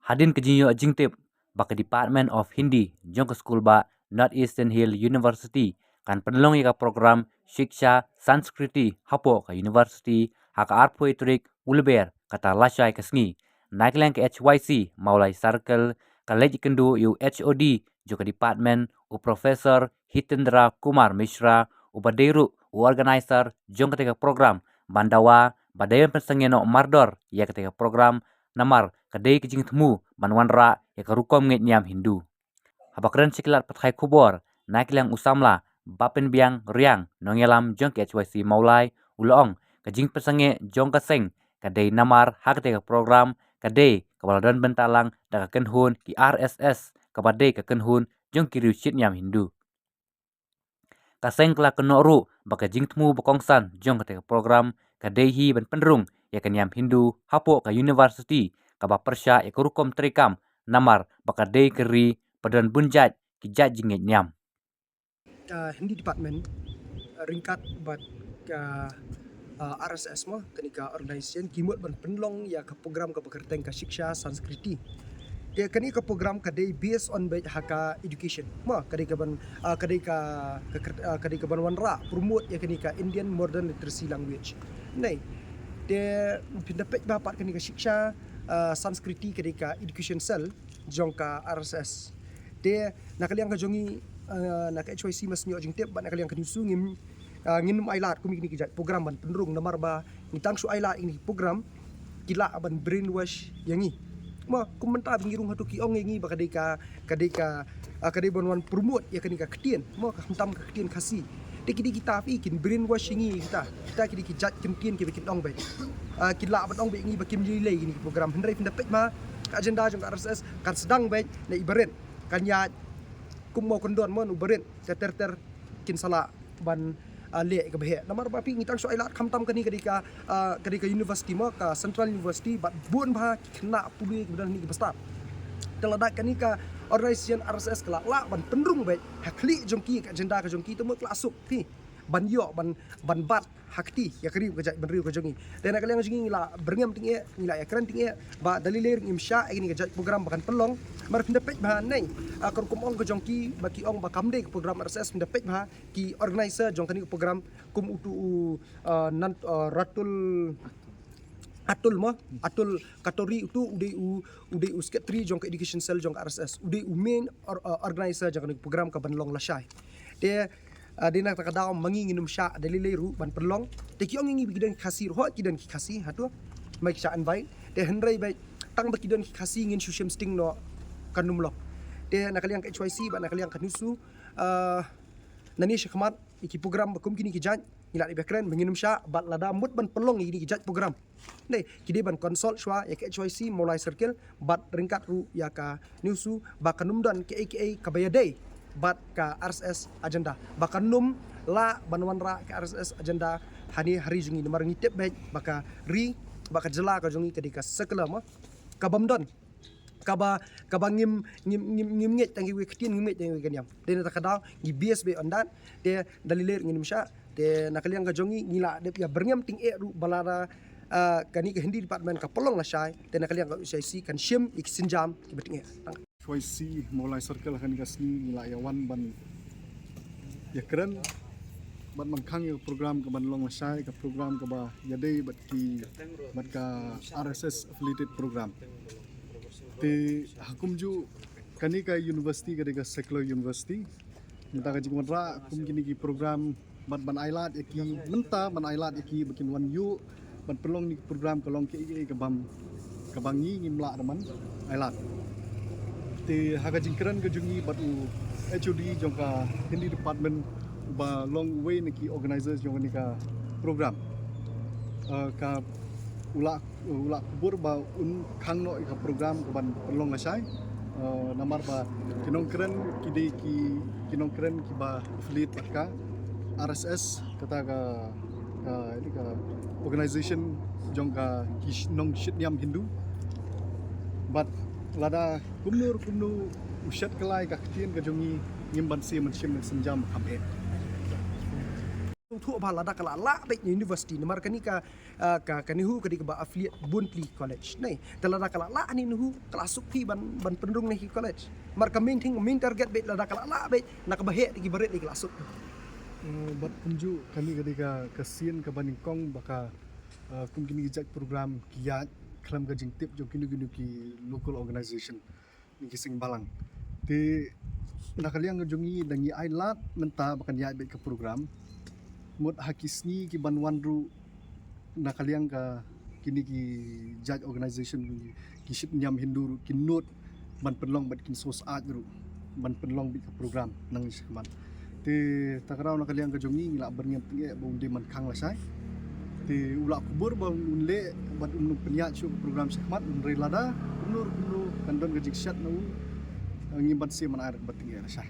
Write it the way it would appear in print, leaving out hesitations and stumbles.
Hadin kejinyo jingtip baka Department of Hindi jong ke school ba Northeastern Hill University kan penelong ika program Shiksha Sanskriti hapo ka University haka arpo itrik ulber kata lasai kesngi naiklang ke HYC maulai circle college kendu u HOD juga department u Profesor Hitendra Kumar Mishra u baderu u organizer jong ketika program bandawa badayan pensengeno mardor ya ketika program namar kadai kijing temu banwanra ya karukom nget nyam Hindu. Habakren siklat pathai kubor naiklang usamla bapen biang riang nongelam jong ke HYC maulai ulong kajing pesenge jong kaseng kadai namar hak te program kadai kabaladon bentalang daga kenhun ki RSS kabadai ka kenhun jong ki riusit nyam Hindu. Kaseng kala kenoru baka jing temu bokongsan jong ke program kadai hi ban penrung ya kenyam Hindu hapo ka university kaba persya ya kurukom terikam namar baka dei keri padan bunjat ki jat jinget nyam. Hindi department ringkat bat RSS mah kenika organisation kimut ban penlong ya ke program ke pekerteng ke Shiksha Sanskriti. Dia kini ke program kadai based on haka education. Mah kadai ke ban kadai ke ban wanra promote ya kenika Indian modern literacy language. Nei dia pindapat bapak kenika Shiksha Sanskriti ketika education cell jongka RSS. Dia nak kalian ke jongi nak HYC masnyo jing tip nak kalian ke nyusu ngin ailat kumi kini kijat program ban penrung namar ba ngitang su ailat ini program kila ban brainwash yangi. Ma komentar bingirung hatu ki ong ngi ba kadai ban wan promote ya kenika ketien. Ma hentam ke ketien kasih. Dikidi kita fikin brainwash ini kita kidi kijat kemtien ke bikin ong baik. Kila ban ong baik ni bakim lilai ini program hendrai pindapat ma agenda jong RSS kan sedang baik na ibaret kan ya kum mau kondon mon ubaret ter kin sala ban le ke behe namar ba pi ngitang so ailat khamtam kani kadika university ma ka Central University bat bun ba kena puli kemudian ni besar teladak kani ka organisation RSS kala la ban penrung baik hakli jongki ka agenda ka jongki temu kelasuk pi ban yo ban bat hakti ya keri ka jat ban riu ka jongi dan kalian jongi la berngam tingi ngila ya keren tingi ba dalilir imsya ini ka jat program bakan pelong mar pindapat ba nei kum ong ka jongki baki ong ba kamde ka program RSS pindapat ba ki organizer jong kani program kum utu Atul Katori itu udah sekretari jong education cell jong RSS udah main organizer jong program ka banlong lasai dia nak takadaw manginginum siya dalileru ban perlong te kiong ngi bigidan kasir ho kidan ki kasih hatu mai siya invite te hendrai bai tang bakidan ki kasih ngin sushem sting no kanum lok te nakaliang ka HYC ba nakaliang kanusu nani syakmat iki program bakum kini ki jan ila ibekren menginum siya bat lada mut ban perlong ini ki jat program nei kide ban konsol shwa ya ka HYC mulai circle bat ringkat ru ya ka nusu ba kanum dan ke aka kabayadai bat ka RSS agenda bahkan num la banwan ra ka RSS agenda hari jungi nomor ngitip baik baka baka jela ka jungi kedika sekala ma ka bamdon kaba ngim nget tangi we ketien ngimet tangi we kanyam den ta kada ngi BSB ondan de daliler ngim sya de nakaliang ka jungi ngila de ya berngam ting e ru balara kani ka Hindi department ka polong la syai de nakaliang ka UCC kan shim iksinjam ki beting e HYC mulai circle kan kasni nila yawan ban ya keren ban mangkang ya program ke ban long lasai ke program ke ba yadai bat ka RSS affiliated program te hakum ju kani ka university ka secular university minta ka jing ra kum kini ki program ban ailat ki menta ban ailat ki bikin wan yu ban pelong ni program ke long ke ke bangi ngimla teman ailat te haga jingkran ke jungi batu HOD jongka Hindi department ba long way niki organizers jong nika program ka ula kubur ba khang no ka program ka ban long lasai namar ba kinong kren ki ba affiliate ka RSS kata ka ini ka organization jongka nong shitnyam Hindu but lada kumnu ushat kelai ka ketien ka jongi ngimban si mensim senjam kamhe thu ba lada kala la be university namar kani ka kanihu kadi ka ba affiliate Bundli college nei talada kala la ni nuhu kelas sukti ban pendung ni college mar ka main target be lada kala la be nak bahe di baret di kelas suk bat unju kami ketika kasian ke Baningkong baka kum kini jak program kiat kelam ka jingtip jo kini ki local organization ni kising balang ti nakaliang jongi dangi ailat menta bakan ya be ke program mut hakisni ki banwan ru nakaliang ka kini ki judge organization ki ship nyam hindu ki note ban penlong bat kin sos art ru ban penlong bi ke program nang man ti takraw nakaliang ka jongi ngila berniam tinge bong di man khang la sai ti ula kubur bang unle bat unnu penya chu program sekmat unre lada unur kandon gajik syat nu ngibat si man air bat tinge la sai